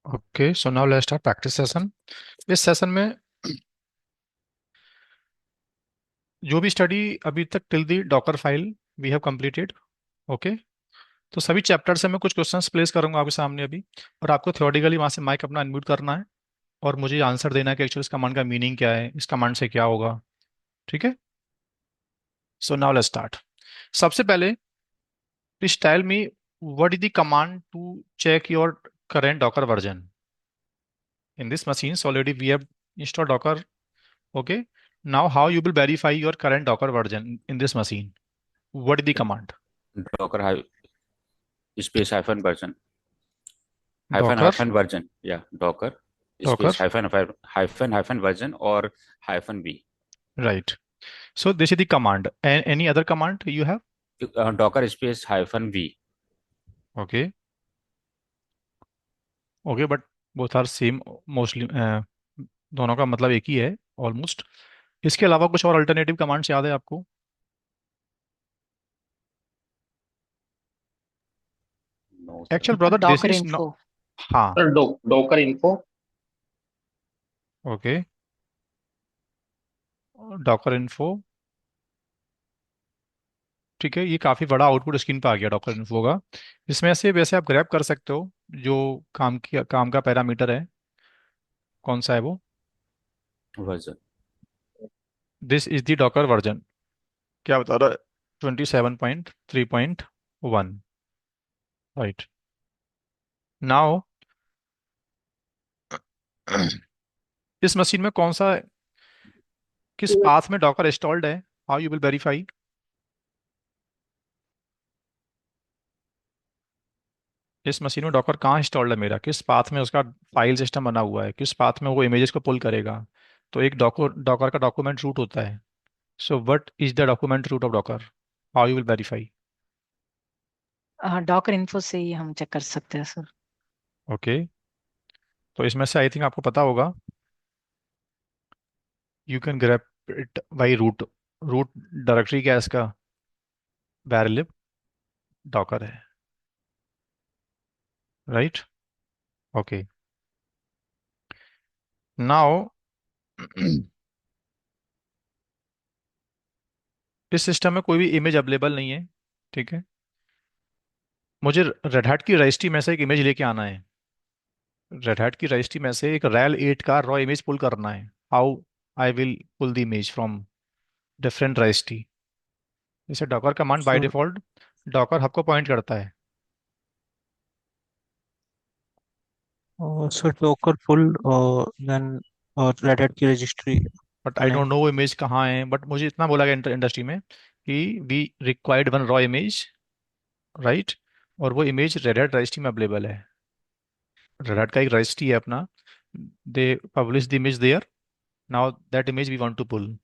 Okay, so now let's start practice session. इस session में जो भी स्टडी अभी तक till the Docker file we have completed. Okay, तो सभी चैप्टर से मैं कुछ क्वेश्चंस प्लेस करूंगा आपके सामने अभी, और आपको थ्योरेटिकली वहां से माइक अपना अनम्यूट करना है और मुझे आंसर देना है कि एक्चुअली इस कमांड का मीनिंग क्या है, इस कमांड से क्या होगा। ठीक है, सो नाउ लेट्स स्टार्ट। सबसे पहले please tell me what is the command to check your current docker version in this machines. Already we have installed docker. Okay, now how you will verify your current docker version in this machine? What is the command? Docker space hyphen version hyphen Docker, hyphen version या Docker docker, space hyphen hyphen hyphen version और hyphen B. right. So this is the command. And any other command you have? Docker space hyphen V. Okay, okay, but both are same mostly. दोनों का मतलब एक ही है almost. इसके अलावा कुछ और अल्टरनेटिव कमांड्स याद है आपको? No sir. Actual brother this Docker is no. Info. हाँ। Sir Docker info. Okay, Docker info. ठीक है, ये काफ़ी बड़ा आउटपुट स्क्रीन पे आ गया डॉकर इन्फो का। इसमें से वैसे आप ग्रैब कर सकते हो जो काम का पैरामीटर है, कौन सा है वो। Version this is the Docker version. क्या बता रहा है? 27.3.1। राइट। नाउ इस मशीन में कौन सा, किस पाथ में डॉकर इंस्टॉल्ड है? How you will verify? इस मशीन में डॉकर कहाँ इंस्टॉल्ड है मेरा, किस पाथ में उसका फाइल सिस्टम बना हुआ है, किस पाथ में वो इमेजेस को पुल करेगा। तो एक डॉकर डॉकर का डॉक्यूमेंट रूट होता है। So what is the document root of Docker? How you will verify? Docker info से ही हम चेक कर सकते हैं सर। ओके, तो इसमें से आई थिंक आपको पता होगा, you can grab it by root. Root directory क्या है इसका? बैरलिब डॉकर है। राइट। ओके, नाउ इस सिस्टम में कोई भी इमेज अवेलेबल नहीं है। ठीक है, मुझे रेड हैट की रजिस्ट्री में से एक इमेज लेके आना है। रेड हैट की रजिस्ट्री में से एक रैल 8 का रॉ इमेज पुल करना है। How I will pull the image from different registry? जैसे Docker command by sir default Docker hub को पॉइंट करता है। Sir Docker pull then Red Hat की रजिस्ट्री बट का आई नेम। डोंट नो वो image कहाँ है, बट मुझे इतना बोला गया इंडस्ट्री में कि we required one raw image. Right, और वो इमेज रेड हैट रजिस्ट्री में अवेलेबल है। रेड हैट का एक रजिस्ट्री है अपना, they publish the image there. Now that image we want to pull.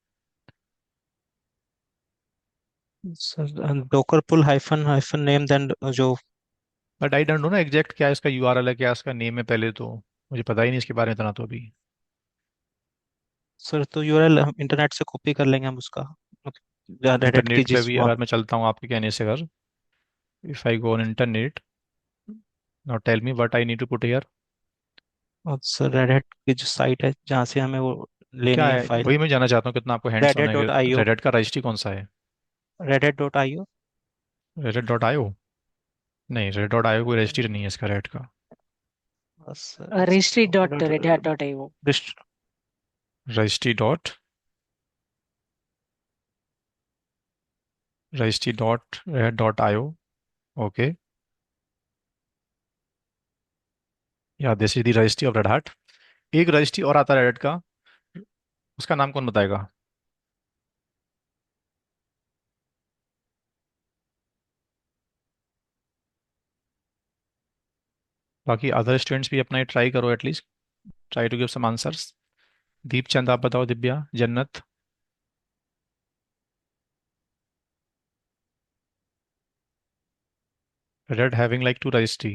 Sir Docker pull hyphen hyphen name then जो। But I don't know ना exact क्या इसका यूआरएल है, क्या इसका नेम है, पहले तो मुझे पता ही नहीं इसके बारे में इतना तो अभी। सर तो यूआरएल हम इंटरनेट से कॉपी कर लेंगे हम उसका, मतलब रेड हैट की इंटरनेट पे जिस भी वहाँ। अगर मैं चलता हूँ आपके कहने से, अगर if I go on internet, now tell me what I need to put here. और सर रेड हैट की जो साइट है जहाँ से हमें वो क्या लेनी है है फाइल। वही मैं जानना चाहता हूँ, कितना आपको हैंड्स रेड ऑन हैट है कि डॉट आई ओ। रेडिट का रजिस्ट्री कौन सा है? Red hat dot I O. Reddit dot IO? नहीं, रेडिट डॉट आईओ कोई रजिस्ट्री नहीं है इसका रेड का। Registry dot red hat dot I वो। Registry dot, registry dot red dot IO. Okay, yeah this is the registry of Red Hat. एक registry और आता है रेड का, उसका नाम कौन बताएगा? बाकी अदर स्टूडेंट्स भी अपना ट्राई करो, at least try to give some answers. Deep Chand आप बताओ, Divya, Jannat. Red having like to registry,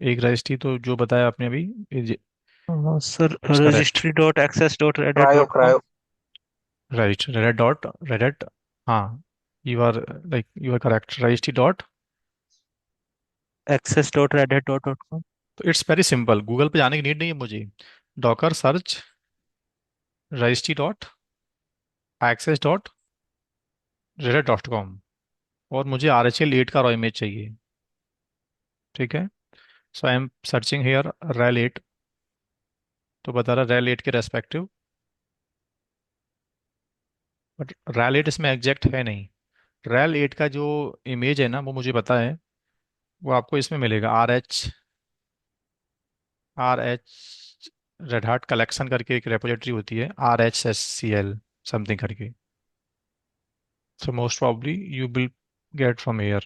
एक रजिस्ट्री तो जो बताया आपने अभी sir is correct. Registry dot access dot red hat cryo dot com. Cryo. Right, red dot red. हाँ, you are like you are correct, registry dot access dot red hat dot com. तो it's very simple, Google पे जाने की need नहीं है मुझे। Docker search registry dot access dot red dot com, और मुझे RHEL 8 का रॉ इमेज चाहिए। ठीक है, so I am searching here RHEL 8, तो बता रहा RHEL 8 के रेस्पेक्टिव, बट RHEL 8 इसमें एग्जैक्ट है नहीं। RHEL 8 का जो इमेज है ना वो मुझे पता है, वो आपको इसमें मिलेगा। R H Red Hat collection करके एक रेपोजिटरी होती है, RHSCL समथिंग करके। So most probably you will get from here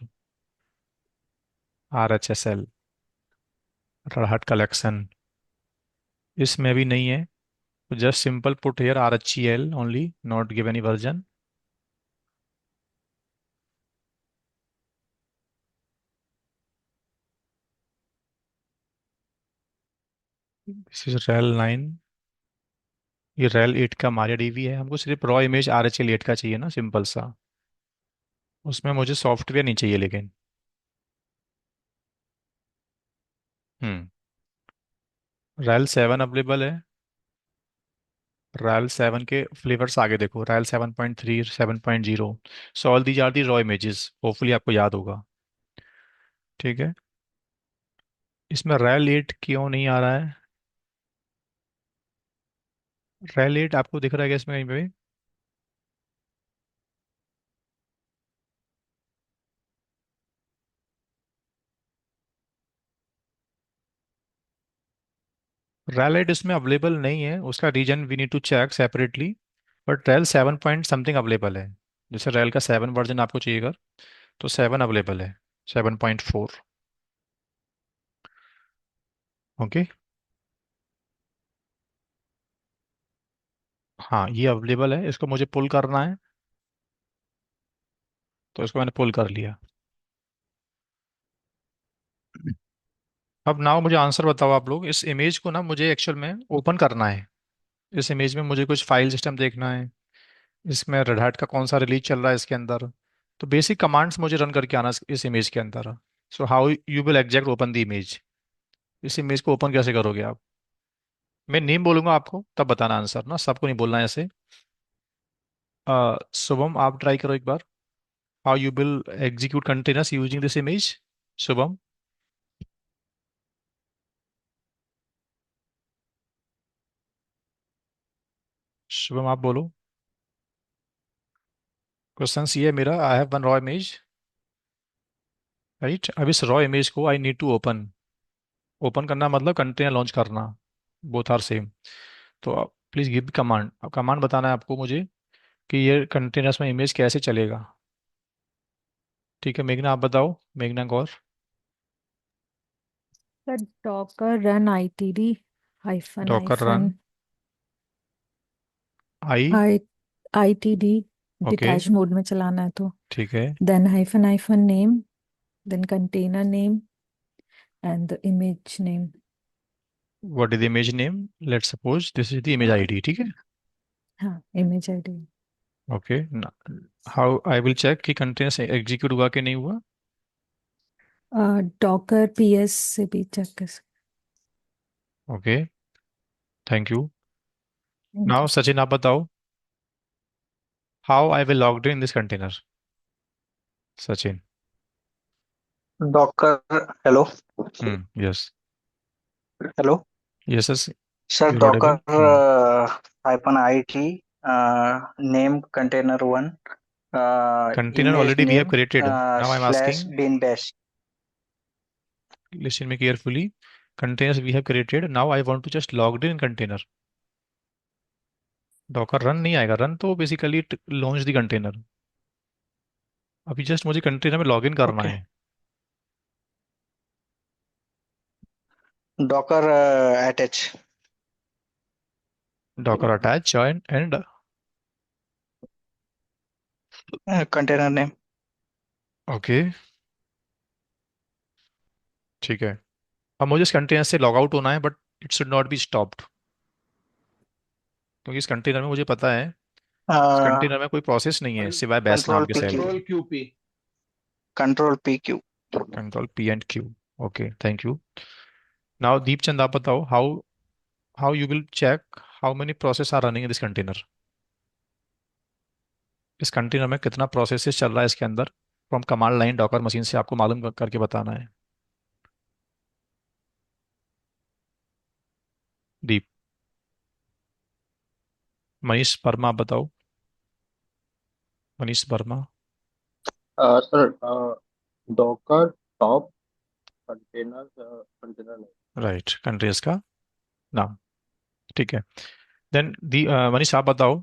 RHSL Red Hat collection. इसमें भी नहीं है, तो just simple put here RHEL only, not give any version. This is RHEL 9। ये RHEL 8 का मारिया डीवी है। हमको सिर्फ रॉ इमेज RHEL 8 का चाहिए ना, सिंपल सा। उसमें मुझे सॉफ्टवेयर नहीं चाहिए लेकिन। हम्म RHEL 7 अवेलेबल है। RHEL 7 के फ्लेवर्स आगे देखो, RHEL 7.3, 7.0। So all these are the raw images, hopefully आपको याद होगा। ठीक है, इसमें RHEL 8 क्यों नहीं आ रहा है? RHEL 8 आपको दिख रहा है क्या इसमें कहीं पे? RHEL 8 इसमें अवेलेबल नहीं है, उसका reason we need to check separately. But RHEL 7 point something available है। जैसे RHEL का 7 वर्जन आपको चाहिएगा, तो 7 अवेलेबल है, 7.4। ओके, हाँ ये अवेलेबल है, इसको मुझे पुल करना है, तो इसको मैंने पुल कर लिया। अब नाउ मुझे आंसर बताओ आप लोग, इस इमेज को ना मुझे एक्चुअल में ओपन करना है। इस इमेज में मुझे कुछ फाइल सिस्टम देखना है, इसमें रेड हैट का कौन सा रिलीज चल रहा है इसके अंदर। तो बेसिक कमांड्स मुझे रन करके आना इस इमेज के अंदर। सो how you will exact open the image? इस इमेज को ओपन कैसे करोगे आप? मैं नेम बोलूंगा आपको, तब बताना आंसर ना, सबको नहीं बोलना है ऐसे। शुभम आप ट्राई करो एक बार, how you will execute containers using this image. Shubham, Shubham आप बोलो। क्वेश्चन ये है मेरा, I have one raw image, right. अब इस रॉ इमेज को I need to open. Open करना मतलब कंटेनर लॉन्च करना, बोथ आर सेम। तो आप प्लीज गिव कमांड, अब कमांड बताना है आपको मुझे कि ये कंटेनर्स में इमेज कैसे चलेगा। ठीक है मेघना आप बताओ, मेघना Gaur. Sir docker run ITD hyphen docker run hyphen I, I ITD okay detach mode में चलाना है तो ठीक है। Then hyphen hyphen name then container name and the image name. What is the image name? Let's suppose this is the image ID, ठीक है। हाँ image ID. Okay, how I will check कि कंटेनर एग्जीक्यूट हुआ कि नहीं हुआ। Docker PS से भी चेक कर सकते ओके, थैंक यू। हैं। नाउ सचिन आप बताओ, how I will log in this container. Sachin. Docker hello. Yes, hello yes yes, sir your Docker audible. Hyphen I T name container one container image already we have name created, now I am slash asking, bin bash. listen me carefully. Containers we have created, now I want to just logged in container। Docker run नहीं आएगा, run तो basically launch दी container. अभी just मुझे container में login करना okay है। Docker attach Docker attach join and, container name. Okay ठीक है। अब मुझे इस कंटेनर से लॉग आउट होना है, but it should not be stopped, क्योंकि इस कंटेनर में मुझे पता है इस कंटेनर में कोई प्रोसेस नहीं है सिवाय बैस नाम कंट्रोल के पी सेल क्यू के। Control P Q. Control P and Q। Okay thank you. Now Deepchand आप बताओ, how you will check how many process are running in this container. इस कंटेनर में कितना प्रोसेसेस चल रहा है इसके अंदर, from command line Docker machine से आपको मालूम करके बताना है। दीप। मनीष वर्मा आप बताओ। Manish Verma. Sir Docker top container container नहीं। राइट, कंट्रीज का नाम। ठीक है। देन दी मनीष आप बताओ,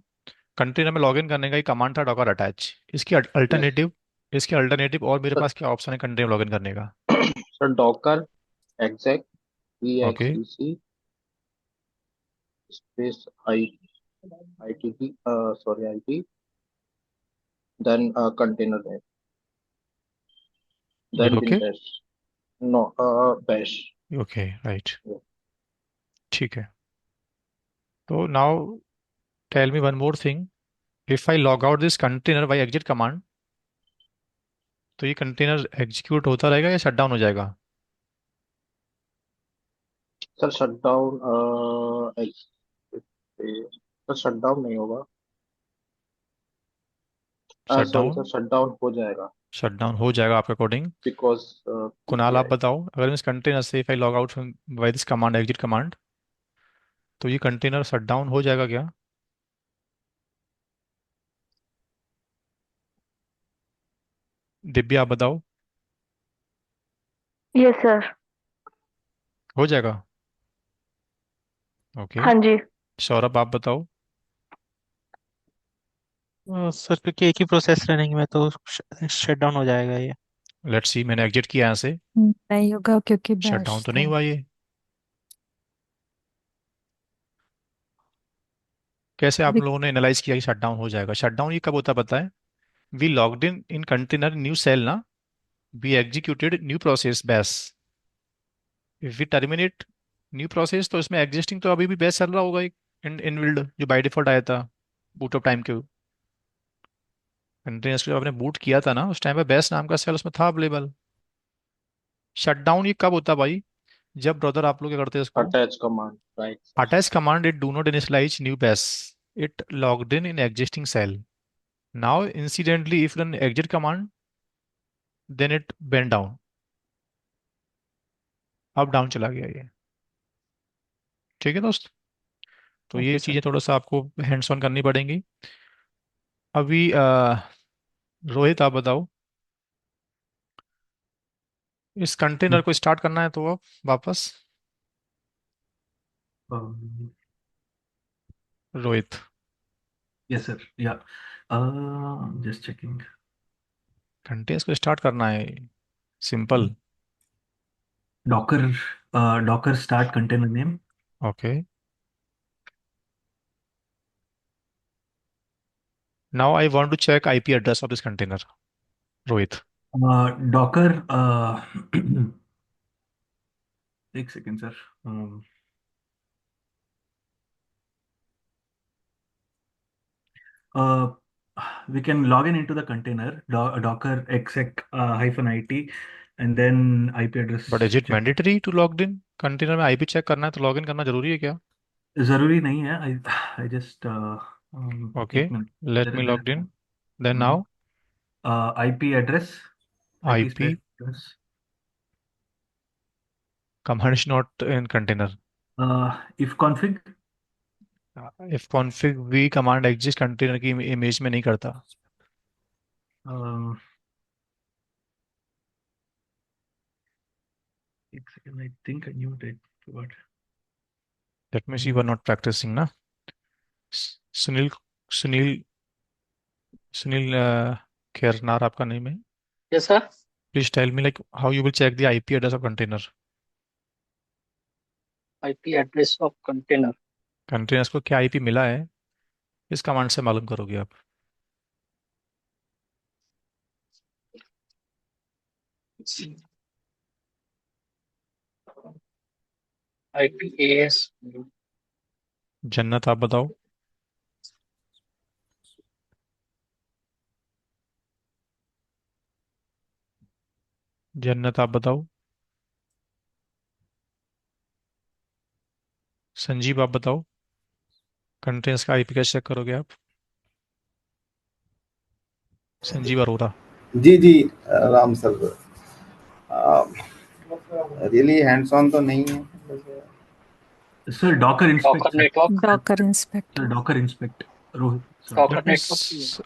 कंटेनर में लॉगिन करने का एक कमांड था डॉकर अटैच, इसकी यस अल्टरनेटिव, इसके अल्टरनेटिव और मेरे सर। पास क्या ऑप्शन है कंटेनर लॉगिन करने का। Sir docker exec E okay. X E C space I I T T sorry I T then container name ये then okay. Bin no bash. Okay right. Yeah. ठीक है। तो now tell me one more thing, if I log out this container by exit command, तो ये container execute होता रहेगा या shut down हो जाएगा। सर शटडाउन सर शटडाउन नहीं होगा। Shut sorry down. Sir shutdown हो जाएगा शट डाउन हो जाएगा आपके अकॉर्डिंग। बिकॉज कुणाल आप पीपीआई। बताओ, अगर मैं इस कंटेनर से if I log out by this command exit command, तो ये कंटेनर शट डाउन हो जाएगा क्या। दिव्या आप बताओ। Yes sir. हो जाएगा। ओके। हाँ जी। सौरभ आप बताओ। सर क्योंकि एक ही प्रोसेस रनिंग में तो शट डाउन हो जाएगा ये। लेट्स सी, मैंने एग्जिट किया यहाँ से, नहीं होगा क्योंकि शट बैश डाउन तो नहीं था। हुआ ये। कैसे आप बिक- लोगों ने एनालाइज किया कि शट डाउन हो जाएगा। शट डाउन ये कब होता है पता है, we logged in container new shell ना, we executed new process bash, if we terminate new process तो इसमें एग्जिस्टिंग तो अभी भी बैश चल रहा होगा एक, इन बिल्ड जो बाय डिफॉल्ट आया था बूट ऑफ टाइम के कंटेनर्स को जब आपने बूट किया था ना, उस टाइम पे बैश नाम का सेल उसमें था अवेलेबल। शट डाउन ये कब होता है भाई, जब ब्रदर आप लोग क्या करते हैं इसको, attach command right. attach command it do not initialize new bash, it logged in existing cell. Now incidentally if run exit command, then it went down, अब डाउन चला गया ये। ठीक है दोस्त, तो ये ओके सर। चीजें थोड़ा सा आपको हैंड्स ऑन करनी पड़ेंगी। अभी रोहित आप बताओ, इस कंटेनर को स्टार्ट करना है तो आप वापस, Um, Rohit. yes, sir. Yeah. Just checking. Container को स्टार्ट करना है, simple. Docker, Docker start container name. Okay. Now I want to check IP address of this container, Rohit. Docker. एक second, sir. Uh, we can log in into the container Docker exec hyphen it and then IP address but is it check. Mandatory to log in, container में IP check करना है तो log in करना जरूरी है क्या। जरूरी नहीं है. I just ओके, एक minute. Let me there logged in, then now IP address IP IP space address command is not in container, if config. If config we command exist container की image में नहीं करता। um, एक second, I think I knew it. Forgot. Let me see, we're not practicing ना। सुनील, सुनील, सुनील खेरनार आपका name है। Yes, sir. Please tell me like how you will check the IP address of container. IP address of container. Containers को क्या IP मिला है, इस command से मालूम करोगे आप। IPAS. जन्नत आप बताओ। जन्नत आप बताओ। संजीव आप बताओ, कंटेनर्स का आईपी कैसे चेक करोगे आप? संजीव अरोड़ा। जी जी Ram sir, really hands on तो नहीं है। Sir, Docker inspect, Docker sir. network, Docker inspect. Sir, Docker inspect. Rohit, sorry. Docker that network. Means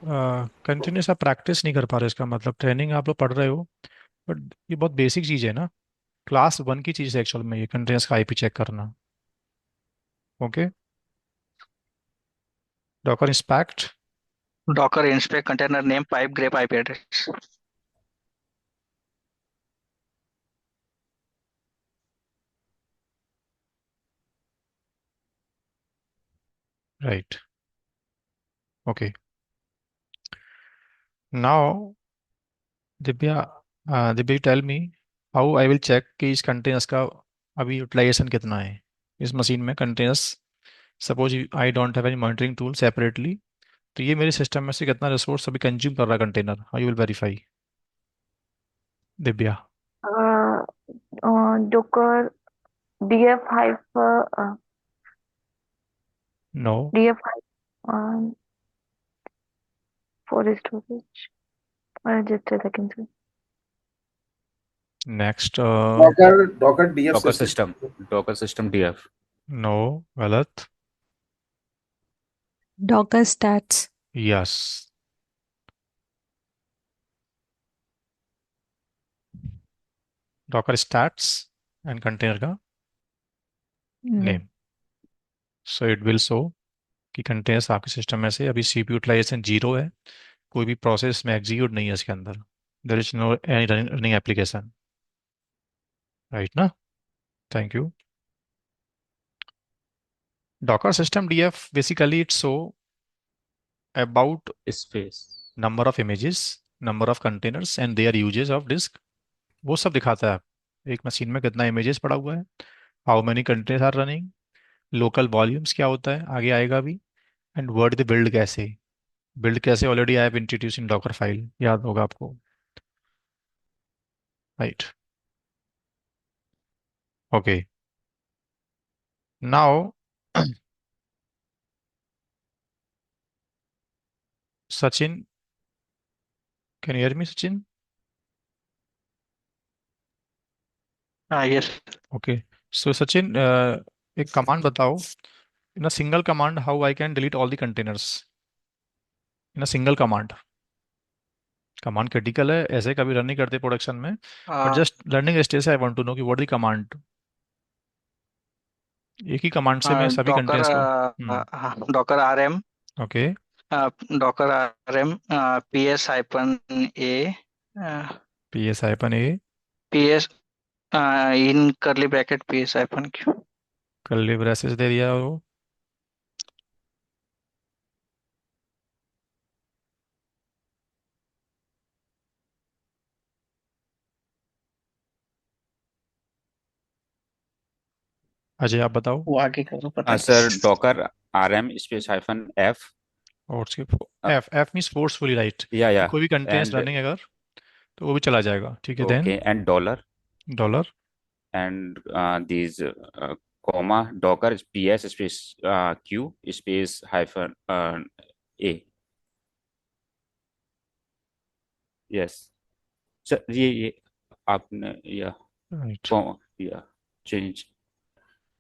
continuous आप प्रैक्टिस नहीं कर पा रहे, इसका मतलब ट्रेनिंग आप लोग पढ़ रहे हो, बट ये बहुत बेसिक चीज़ है ना, क्लास वन की चीज़ है एक्चुअल में ये कंटिन्यूस का आईपी चेक करना। Okay, Docker inspect. Docker inspect container name, pipe, grep, IP address. Right, okay. Now Divya, Divya tell me how I will check कि इस कंटेनर्स का अभी यूटिलाइजेशन कितना है इस मशीन में containers. Suppose I don't have any monitoring tool separately, तो ये मेरे सिस्टम में से कितना रिसोर्स अभी कंज्यूम कर रहा है container, how you will verify? Divya. uh, Docker df no. df for storage. Just a second, sir. Next. Docker DF Docker system. System, Docker system DF. No, गलत। Docker stats. यस, Docker stats and container का No. Name. So it will show कि containers आपके system में से अभी CPU utilisation zero है, कोई भी प्रोसेस में एग्जीक्यूट नहीं है इसके अंदर, there is no any running application, right ना? Thank you. Docker system DF basically it's show about space. Number of images, number of containers and there uses of disk, वो सब दिखाता है एक मशीन में कितना इमेजेस पड़ा हुआ है, how many containers are running, local volumes क्या होता है आगे आएगा भी, एंड वर्ड द बिल्ड कैसे, बिल्ड कैसे already I have introduce in docker file, याद होगा आपको, right? Okay, now Sachin, can you hear me Sachin? Yes. Okay, so Sachin, एक कमांड बताओ, in a single command how I can delete all the containers in a single command. Command critical है, ऐसे कभी run नहीं करते प्रोडक्शन में, बट जस्ट लर्निंग स्टेज से I want to know कि व्हाट द कमांड, एक ही कमांड से मैं सभी Docker, कंटेनर्स को। Docker RM, okay, Docker RM, PS hyphen A, P S hyphen A, PS in curly bracket PS hyphen Q. Curly braces दे दिया वो। अजय आप बताओ। वो आगे करो पता सर नहीं। Docker RM space hyphen F. और उसके F, F means forcefully right, या कोई भी कंटेनर्स एंड रनिंग अगर तो वो भी चला जाएगा, ठीक है? Then okay and dollar dollar, and these comma Docker PS space Q space hyphen A. Yes sir, ये आपने या राइट, या चेंज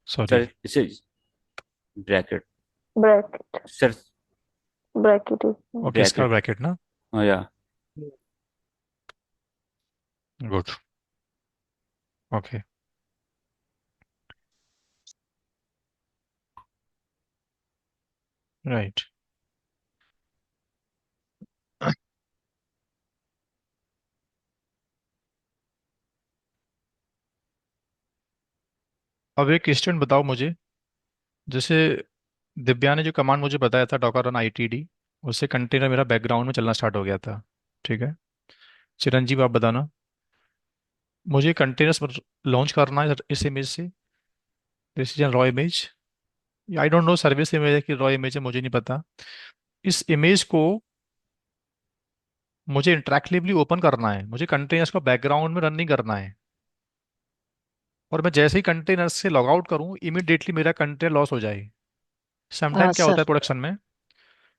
सॉरी। सर, इसे ब्रैकेट Bracket. सर, Bracket is ओके, इसका ब्रैकेट ब्रैकेट ना, या गुड, ओके। राइट, अब एक क्वेश्चन बताओ मुझे, जैसे दिव्या ने जो कमांड मुझे बताया था डॉकर रन आईटीडी, उससे कंटेनर मेरा बैकग्राउंड में चलना स्टार्ट हो गया था, ठीक है? चिरंजीव आप बताना, मुझे कंटेनर्स लॉन्च करना है इस इमेज से, this is an raw image, I don't no service image है कि रॉ इमेज है, मुझे नहीं पता। इस इमेज को मुझे इंटरेक्टिवली ओपन करना है, मुझे कंटेनर्स को बैकग्राउंड में रन नहीं करना है, और मैं जैसे ही कंटेनर से लॉग आउट करूँ इमीडिएटली मेरा कंटेनर लॉस हो जाए। समटाइम क्या होता है सर प्रोडक्शन में,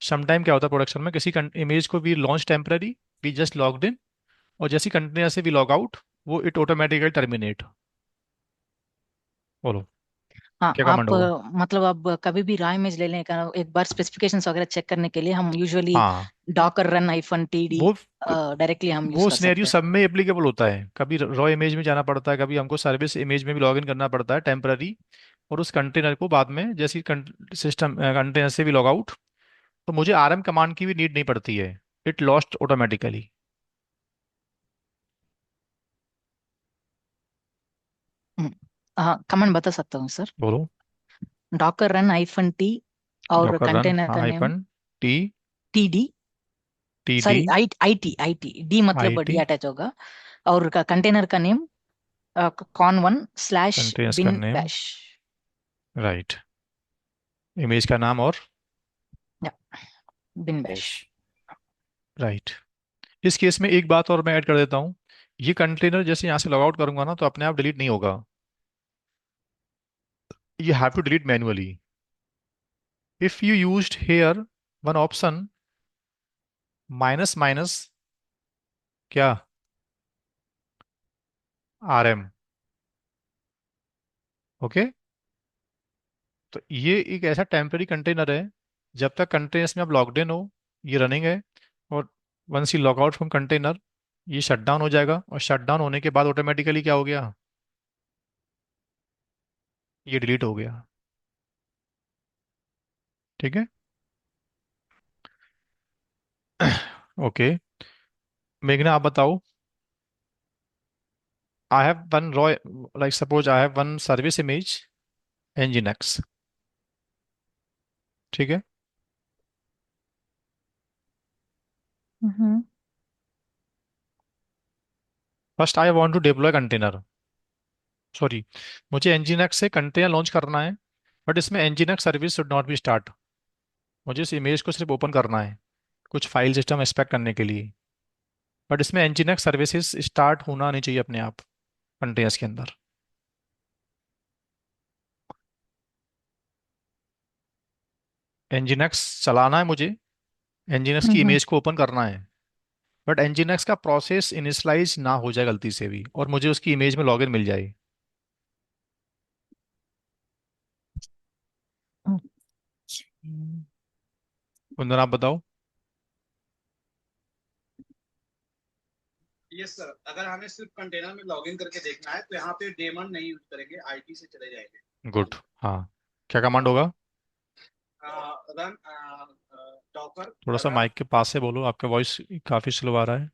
समटाइम क्या होता है प्रोडक्शन में, किसी इमेज को we launch temporary, we just logged in, और जैसे कंटेनर से वी लॉग आउट वो इट ऑटोमेटिकली टर्मिनेट। बोलो हाँ क्या कमांड आप होगा। मतलब अब कभी भी रॉ इमेज ले लें का एक बार स्पेसिफिकेशंस वगैरह चेक करने के लिए हम यूजुअली हाँ डॉकर रन हाइफन टीडी वो डायरेक्टली हम यूज वो कर सिनेरियो सकते हैं। सब में एप्लीकेबल होता है, कभी रॉ इमेज में जाना पड़ता है, कभी हमको सर्विस इमेज में भी लॉग इन करना पड़ता है टेम्पररी, और उस कंटेनर को बाद में जैसे सिस्टम कंटेनर से भी लॉग आउट, तो मुझे आरएम कमांड की भी नीड नहीं पड़ती है, इट लॉस्ट ऑटोमेटिकली। हम्म, हाँ कमेंट बता सकता हूँ सर। बोलो। डॉकर रन हाइफन टी और डॉकर रन कंटेनर का name hyphen T, TD, T D, sorry I IT IT D मतलब आई डी टी, अटैच होगा, और कंटेनर का name con one slash containers का bin name, bash. Right, image का नाम और बिन बैश। राइट। इस केस में एक बात और मैं ऐड कर देता हूँ, ये कंटेनर जैसे यहाँ से लॉग आउट करूंगा ना तो अपने आप डिलीट नहीं होगा, you have to delete manually. If you used here one option minus minus क्या rm, ओके, तो ये एक ऐसा टेम्पररी कंटेनर है, जब तक कंटेनर्स में आप लॉग्ड इन हो ये रनिंग है, और once you log out from container ये शट डाउन हो जाएगा, और शट डाउन होने के बाद ऑटोमेटिकली क्या हो गया, ये डिलीट हो गया। ठीक है। ओके मेघना आप बताओ। I have one raw, like suppose I have one service image nginx, ठीक है। Mm-hmm. First I want to deploy container, sorry, मुझे nginx से कंटेनर लॉन्च करना है, बट इसमें nginx service should not be start, मुझे इस इमेज को सिर्फ ओपन करना है कुछ फाइल सिस्टम एक्सपेक्ट करने के लिए, बट इसमें nginx सर्विसेज स्टार्ट होना नहीं चाहिए अपने आप कंटेनर्स के अंदर। nginx चलाना है मुझे, nginx की Mm-hmm. इमेज को ओपन करना है, बट nginx का प्रोसेस इनिशलाइज ना हो जाए गलती से भी, और मुझे उसकी इमेज में लॉगिन मिल जाए। Okay. कुंदन आप बताओ। यस सर, अगर हमें सिर्फ कंटेनर में लॉगिन करके देखना है तो यहाँ पे डेमन नहीं यूज करेंगे, आईटी से चले जाएंगे। गुड, हाँ, क्या कमांड होगा। रन डॉकर थोड़ा सा रन माइक के पास से बोलो, आपका वॉइस काफी स्लो आ रहा है।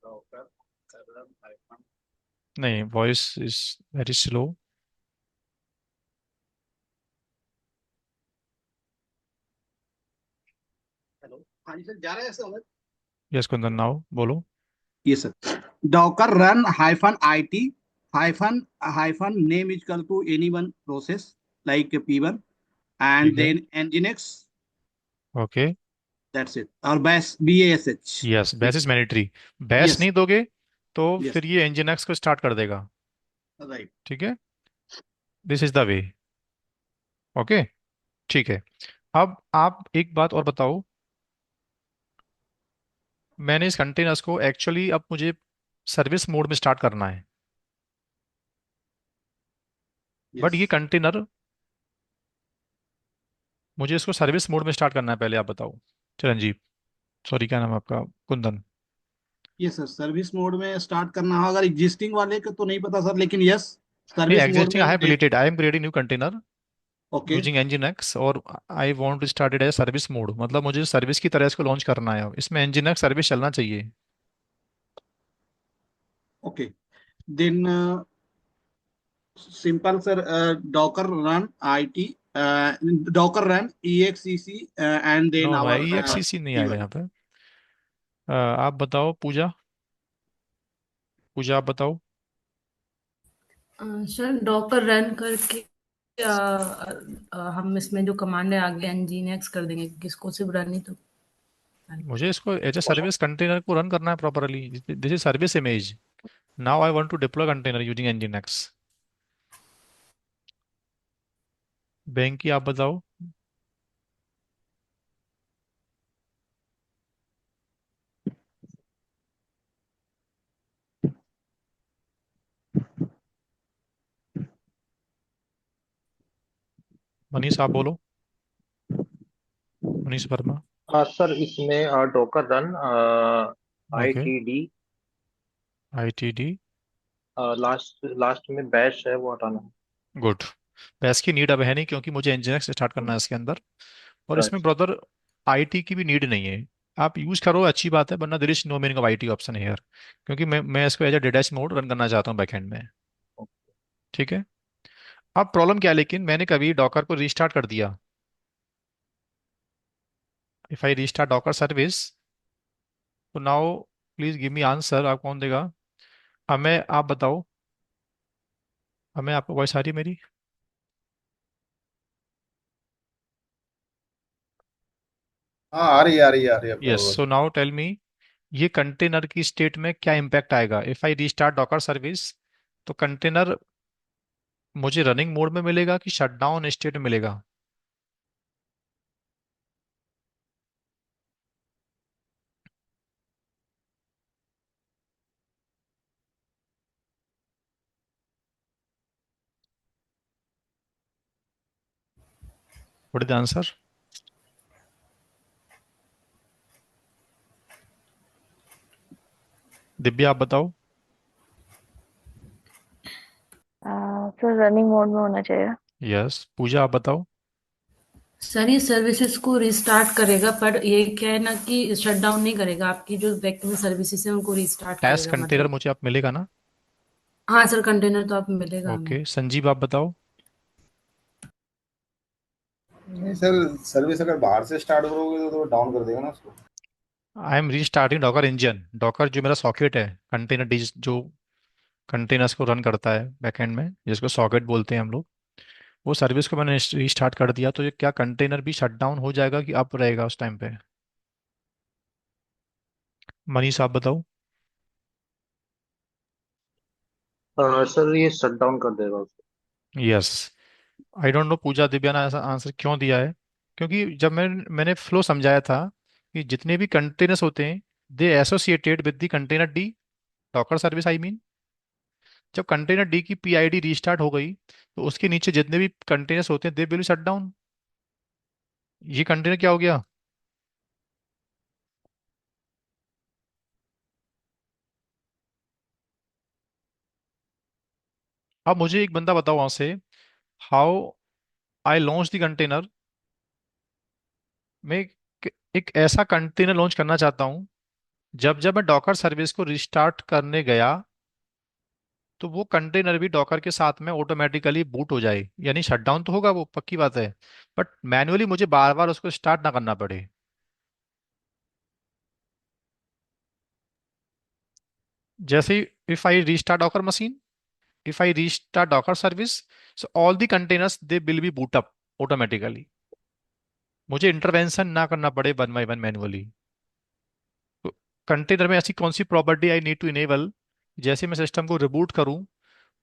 Docker run hyphen. नहीं, voice is very slow. Hello, हाँ जी सर, जा रहा है समझ। यस कुंदन नाउ बोलो। Yes, sir. Docker run hyphen IT hyphen name is equal to any one process like P1 and ठीक है, then Nginx. Okay, That's it. Or bash BASH. Yes bash is mandatory, bash Yes. नहीं दोगे तो Yes. फिर ये nginx को start कर देगा। Right. ठीक है, this is the way. Okay ठीक है। अब आप एक बात और बताओ, मैंने इस कंटेनर्स को एक्चुअली अब मुझे सर्विस मोड में स्टार्ट करना है, बट ये Yes. कंटेनर मुझे इसको सर्विस मोड में स्टार्ट करना है, पहले आप बताओ चिरंजीव, सॉरी क्या नाम है आपका, Kundan. Yes, sir. Service mode में स्टार्ट करना होगा, अगर एग्जिस्टिंग वाले को तो नहीं पता सर, लेकिन यस नहीं सर्विस मोड एग्जिस्टिंग, में I have created, I am creating new container okay using nginx, और I want to start it as service mode, मतलब मुझे सर्विस की तरह इसको लॉन्च करना है, इसमें nginx सर्विस चलना चाहिए। Okay then simple sir docker run IT docker run EXEC and no then no our exec नहीं आएगा P1. यहाँ पे। आप बताओ पूजा, पूजा आप बताओ। सर डॉकर रन करके हम इसमें जो कमांड है आगे nginx कर देंगे, किसको सिर्फ रन ही तो। मुझे इसको एज ए सर्विस कंटेनर को रन करना है properly, this is service image, now I want to deploy container using nginx। Bank की आप बताओ। मनीष आप बोलो। मनीष वर्मा। हाँ सर, इसमें Docker run I okay. T D, ITD। Last last में बैश है, वो हटाना है। गुड। बैस की नीड अब है नहीं क्योंकि मुझे nginx स्टार्ट करना है इसके अंदर। और इसमें अच्छा। ब्रदर IT की भी नीड नहीं है। आप यूज करो अच्छी बात है, वरना there is no meaning of IT option here. क्योंकि मैं इसको as a detach mode run करना चाहता हूँ बैकएंड में। ठीक है। अब प्रॉब्लम क्या है, लेकिन मैंने कभी डॉकर को रीस्टार्ट कर दिया। If I restart docker service, तो now please give me answer. आप कौन देगा हमें, आप बताओ। हमें आपको वॉइस आ रही है मेरी? हाँ आ रही है आ रही है आ रही है यस, बरोबर। सो नाउ टेल मी, ये कंटेनर की स्टेट में क्या इम्पैक्ट आएगा if I restart docker service? तो कंटेनर मुझे रनिंग मोड में मिलेगा कि शटडाउन स्टेट में मिलेगा? What is the answer? Divya आप बताओ। सर रनिंग मोड में होना चाहिए। यस, पूजा आप बताओ। सर ये सर्विसेज को रिस्टार्ट करेगा, पर ये क्या है ना कि शट डाउन नहीं करेगा, आपकी जो बैक में सर्विसेज है उनको रिस्टार्ट टेस्ट करेगा कंटेनर मतलब। मुझे आप मिलेगा ना? हाँ सर, कंटेनर तो आप मिलेगा हमें। ओके, संजीव आप बताओ। नहीं सर, सर्विस अगर बाहर से स्टार्ट करोगे तो डाउन कर देगा ना उसको। I am restarting Docker engine. Docker जो मेरा सॉकेट है, कंटेनर डिज जो कंटेनर्स को रन करता है बैकएंड में, जिसको सॉकेट बोलते हैं हम लोग, वो सर्विस को मैंने रीस्टार्ट कर दिया, तो ये क्या कंटेनर भी शट डाउन हो जाएगा कि अप रहेगा उस टाइम पे? मनीष आप बताओ। सर ये शट डाउन कर देगा उसको। यस। आई डोंट नो पूजा दिव्या ने ऐसा आंसर क्यों दिया है। क्योंकि जब मैंने फ्लो समझाया था कि जितने भी कंटेनर्स होते हैं, they associated with the container D, docker service I mean. जब कंटेनर डी की PID रीस्टार्ट हो गई, तो उसके नीचे जितने भी कंटेनर्स होते हैं दे विल शट डाउन। ये कंटेनर क्या हो गया? अब मुझे एक बंदा बताओ वहां से, how I launch the container. मैं एक ऐसा कंटेनर लॉन्च करना चाहता हूँ, जब जब मैं डॉकर सर्विस को रिस्टार्ट करने गया, तो वो कंटेनर भी डॉकर के साथ में ऑटोमेटिकली बूट हो जाए। यानी शट डाउन तो होगा, वो पक्की बात है, बट मैन्युअली मुझे बार बार उसको स्टार्ट ना करना पड़े। जैसे if I restart Docker machine, if I restart Docker service, so all the containers they will be boot up automatically। मुझे इंटरवेंशन ना करना पड़े वन बाय वन मैनुअली। तो कंटेनर में ऐसी कौन सी property I need to enable, जैसे मैं सिस्टम को रिबूट करूं,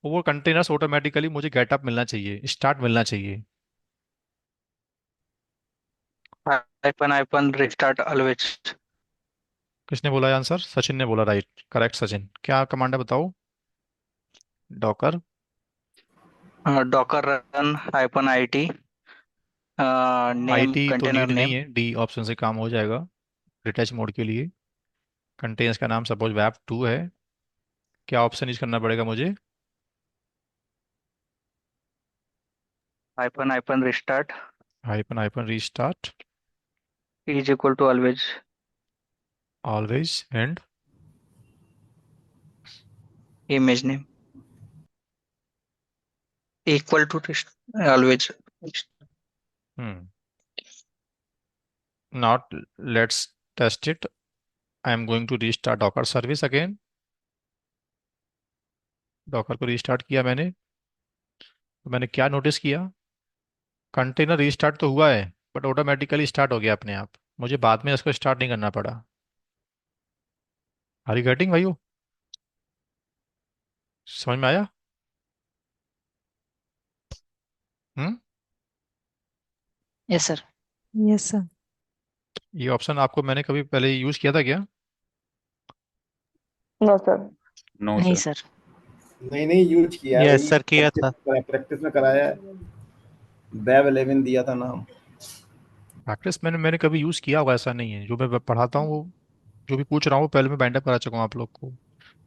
वो कंटेनर्स ऑटोमेटिकली मुझे गेटअप मिलना चाहिए, स्टार्ट मिलना चाहिए। Hyphen hyphen restart always. किसने बोला आंसर? सचिन ने बोला, राइट करेक्ट सचिन। क्या कमांड है बताओ? Docker Docker run hyphen IT, name IT तो कंटेनर नीड नहीं नेम। है, डी ऑप्शन से काम हो जाएगा डिटैच मोड के लिए। कंटेनर्स का नाम सपोज वैप 2 है, क्या ऑप्शन यूज करना पड़ेगा मुझे? Hyphen hyphen restart hyphen hyphen restart is equal to always. Always and image name equal to always. hmm not, let's test it। I am going to restart docker service again। Docker को restart किया मैंने, तो मैंने क्या notice किया, container restart तो हुआ है, बट ऑटोमेटिकली स्टार्ट हो गया अपने आप। मुझे बाद में इसको स्टार्ट नहीं करना पड़ा। आर यू गेटिंग भाइयों? समझ में आया? हम्म। Yes sir. Yes, sir. ये ऑप्शन आपको मैंने कभी पहले यूज किया था क्या? No, sir. नो नहीं सर। सर। नहीं नहीं, यूज किया है यस भाई, सर किया प्रैक्टिस था। प्रैक्टिस में कराया है। वेब 11 दिया था नाम। प्रैक्टिस मैंने मैंने कभी यूज किया होगा ऐसा नहीं है, जो मैं पढ़ाता हूँ वो, जो भी पूछ रहा हूँ वो पहले मैं बाइंड अप करा चुका हूँ आप लोग को।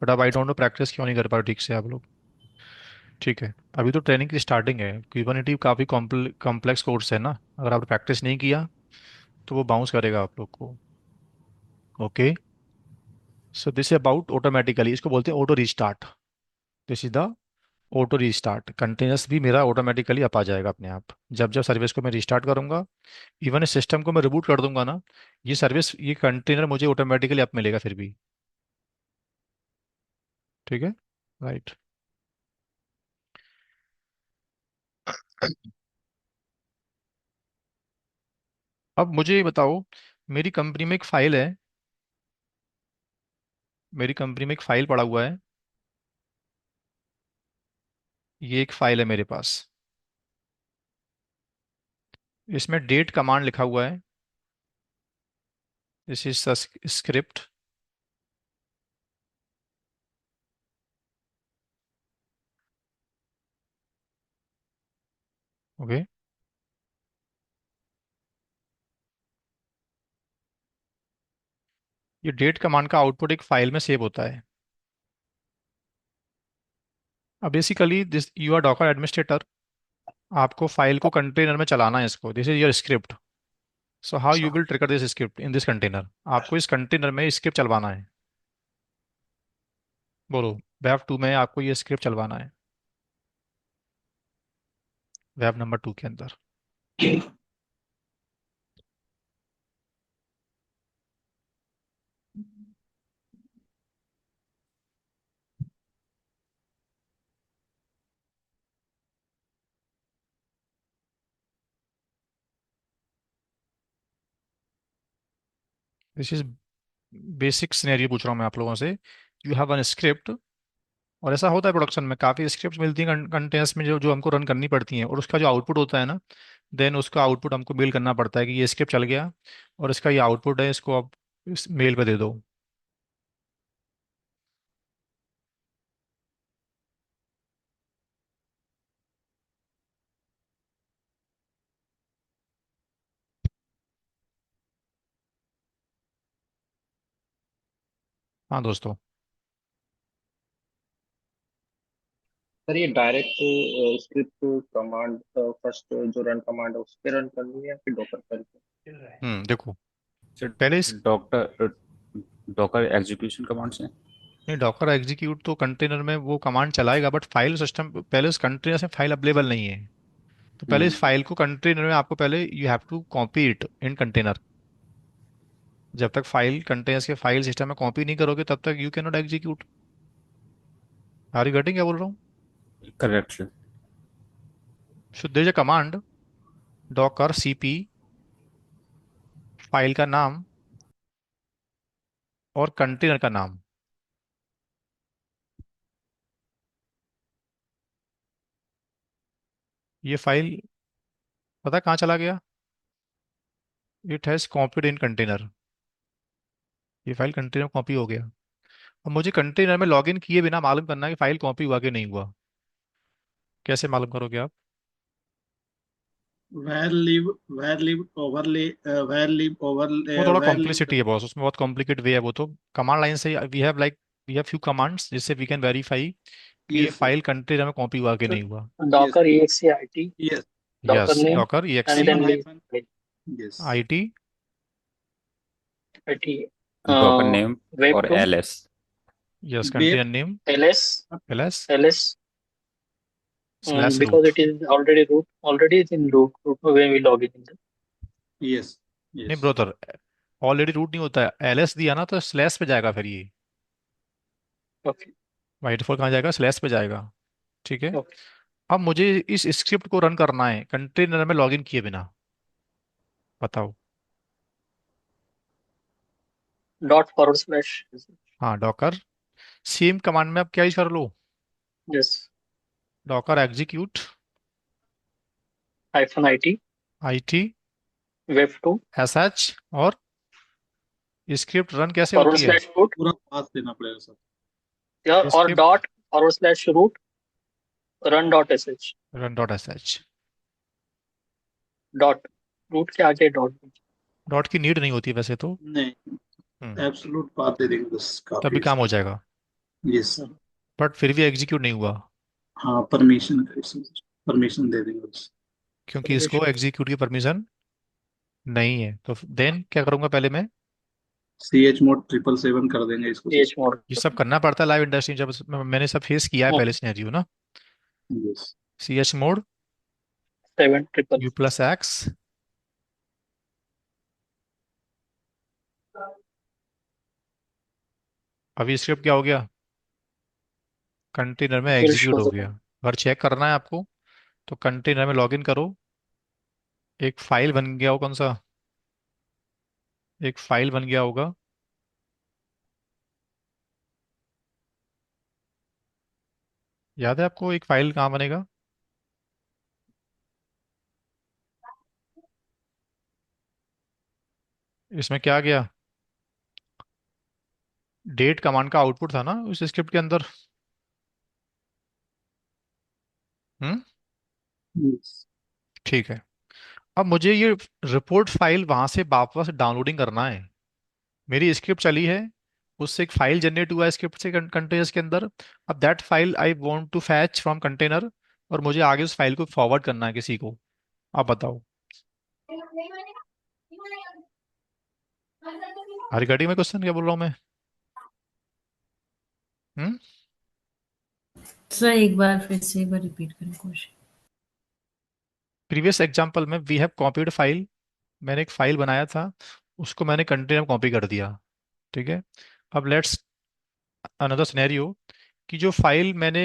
बट अब आई डोंट नो प्रैक्टिस क्यों नहीं कर पा रहे ठीक से आप लोग। ठीक है, अभी तो ट्रेनिंग की स्टार्टिंग है, क्यूबरनेटिव काफ़ी कॉम्प्लेक्स कोर्स है ना, अगर आपने प्रैक्टिस नहीं किया तो वो बाउंस करेगा आप लोग को। Okay, so this about automatically, इसको बोलते हैं auto restart. This is the auto restart. Continuous भी मेरा ऑटोमेटिकली अप आ जाएगा अपने आप, जब जब सर्विस को मैं रिस्टार्ट करूंगा, इवन इस सिस्टम को मैं रिबूट कर दूंगा ना, ये सर्विस ये कंटेनर मुझे ऑटोमेटिकली अप मिलेगा फिर भी। ठीक है, राइट। अब मुझे ये बताओ, मेरी कंपनी में एक फाइल है, मेरी कंपनी में एक फाइल पड़ा हुआ है, ये एक फाइल है मेरे पास, इसमें डेट कमांड लिखा हुआ है, दिस इज स्क्रिप्ट। ओके, ये डेट कमांड का आउटपुट एक फाइल में सेव होता है। अब basically this you are docker administrator, आपको फाइल को कंटेनर में चलाना है, इसको this is your script. So how you will trigger this script in this container, आपको इस कंटेनर में स्क्रिप्ट चलवाना है। बोलो, वेब 2 में आपको ये स्क्रिप्ट चलवाना है, वेब नंबर 2 के अंदर। दिस इज बेसिक सिनेरियो पूछ रहा हूँ मैं आप लोगों से। यू हैव वन स्क्रिप्ट, और ऐसा होता है प्रोडक्शन में, काफ़ी स्क्रिप्ट मिलती हैं कंटेनर्स में, जो जो हमको रन करनी पड़ती हैं, और उसका जो आउटपुट होता है ना, देन उसका आउटपुट हमको मेल करना पड़ता है कि ये स्क्रिप्ट चल गया और इसका ये आउटपुट है, इसको आप इस मेल पे दे दो। हाँ दोस्तों। सर ये डायरेक्ट स्क्रिप्ट कमांड फर्स्ट जो रन कमांड है उस पे रन करनी है या फिर डॉकर करके? देखो, सर पहले डॉक्टर डॉकर एग्जीक्यूशन कमांड से। नहीं, डॉकर एग्जीक्यूट तो कंटेनर में वो कमांड चलाएगा, बट फाइल सिस्टम पहले उस कंटेनर से फाइल अवेलेबल नहीं है, तो पहले इस फाइल को कंटेनर में आपको पहले you have to copy it in container. जब तक फाइल कंटेनर्स के फाइल सिस्टम में कॉपी नहीं करोगे तब तक you can not execute. Are you getting क्या बोल रहा हूँ? Correct sir. So there is a command docker CP, file का नाम और कंटेनर का नाम। ये फाइल पता कहाँ चला गया? It has copied in container, ये फाइल कंटेनर में कॉपी हो गया। अब मुझे कंटेनर में लॉगिन किए बिना मालूम करना है कि फाइल कॉपी हुआ कि नहीं हुआ, कैसे मालूम करोगे आप? वो थोड़ा where live कॉम्प्लिसिटी है बॉस, उसमें बहुत कॉम्प्लिकेट वे है, वो तो कमांड लाइन से वी हैव फ्यू कमांड्स जिससे वी कैन वेरीफाई कि ये yes sir फाइल कंटेनर में कॉपी हुआ कि नहीं हुआ। yes Docker exe IT, yes Docker yes, name, docker and EXE then hyphen we hyphen yes IT। IT, docker name web और 2, LS. Yes, web container name ls, LS ls, slash because root. it is already it's in root when we log in. yes नहीं yes brother, already root नहीं होता है, LS दिया ना तो slash पे जाएगा फिर ये, Okay, बाई डिफॉल्ट कहाँ जाएगा? स्लैश पे जाएगा। ठीक है, okay. अब मुझे इस स्क्रिप्ट को रन करना है कंटेनर में लॉगिन किए बिना, बताओ। Dot forward slash. हाँ, डॉकर सेम कमांड में आप क्या यूज कर लो, Yes. Docker execute -IT IT web2 SH और स्क्रिप्ट रन कैसे होती है? /root पूरा पास देना पड़ेगा सर। या और script /root run.sh run.sh dot root के आगे डॉट डॉट की नीड नहीं होती वैसे तो। नहीं, एब्सोल्यूट पाथ दे देंगे बस, तभी काफी काम हो जाएगा, यस। बट फिर भी एग्जीक्यूट नहीं हुआ हाँ, परमिशन दे देंगे बस। क्योंकि इसको एग्जीक्यूट की परमिशन नहीं है। तो देन क्या करूंगा, पहले मैं chmod 777 कर देंगे इसको सर। chmod ये सब करना पड़ता है लाइव इंडस्ट्री, जब मैंने सब फेस किया है पहले सिनेरियो ना। यस। chmod 777 U+X अभी स्क्रिप्ट क्या हो गया, कंटेनर में फिर एग्जीक्यूट शो हो गया। अगर चेक करना है आपको तो कंटेनर में लॉगिन करो, एक फाइल बन गया हो, कौन सा, एक फाइल बन गया होगा। याद है आपको एक फाइल कहाँ बनेगा? इसमें क्या गया, डेट कमांड का आउटपुट था ना उस स्क्रिप्ट के अंदर। हम्म, Yes. ठीक है। अब मुझे ये रिपोर्ट फाइल वहां से वापस डाउनलोडिंग करना है। मेरी स्क्रिप्ट चली है, उससे एक फाइल जनरेट हुआ है स्क्रिप्ट से कंटेनर्स के अंदर। अब that file I want to fetch from container, और मुझे आगे उस फाइल को फॉरवर्ड करना है किसी को। आप बताओ, हर घड़ी में क्वेश्चन क्या बोल रहा हूँ मैं? हम्म, सर एक बार फिर से एक बार रिपीट करें क्वेश्चन। प्रीवियस एग्जांपल में वी हैव कॉपीड फाइल, मैंने एक फाइल बनाया था, उसको मैंने कंटेनर में कॉपी कर दिया। ठीक है। अब लेट्स अनदर सिनेरियो कि जो फाइल मैंने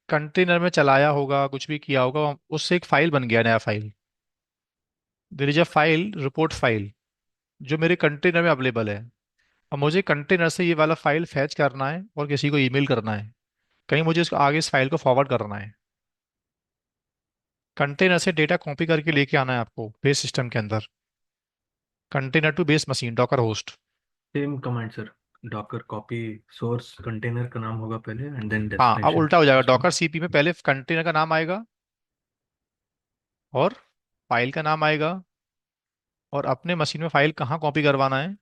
कंटेनर में चलाया होगा, कुछ भी किया होगा, उससे एक फाइल बन गया, नया file. There is a file, report file, जो मेरे कंटेनर में अवेलेबल है। अब मुझे कंटेनर से ये वाला फाइल फैच करना है और किसी को ईमेल करना है, कहीं मुझे इसको आगे इस फाइल को फॉरवर्ड करना है। कंटेनर से डेटा कॉपी करके लेके आना है आपको बेस सिस्टम के अंदर, container to base machine, docker host. Same command sir, docker copy source container का नाम होगा पहले एंड देन हाँ, अब डेस्टिनेशन। उल्टा हो जाएगा, डॉकर सीपी में पहले कंटेनर का नाम आएगा और फाइल का नाम आएगा, और अपने मशीन में फाइल कहाँ कॉपी करवाना है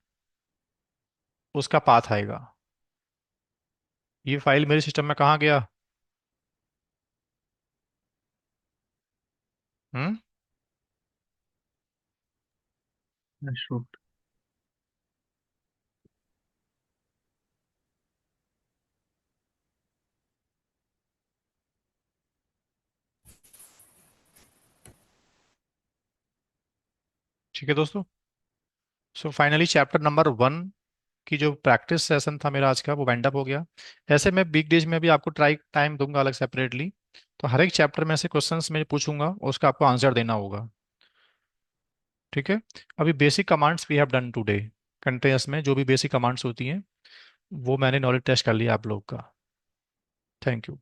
उसका पाथ आएगा। ये फाइल मेरे सिस्टम में कहाँ गया? हम्म, शूट। ठीक है दोस्तों। सो फाइनली चैप्टर नंबर 1 की जो प्रैक्टिस सेशन था मेरा आज का, वो वाइंड अप हो गया। ऐसे मैं बिग डेज में भी आपको ट्राई टाइम दूंगा अलग सेपरेटली, तो हर एक चैप्टर में से क्वेश्चंस मैं पूछूंगा और उसका आपको आंसर देना होगा। ठीक है। अभी basic commands we have done today, continuous में जो भी बेसिक कमांड्स होती हैं वो मैंने नॉलेज टेस्ट कर लिया आप लोग का। Thank you.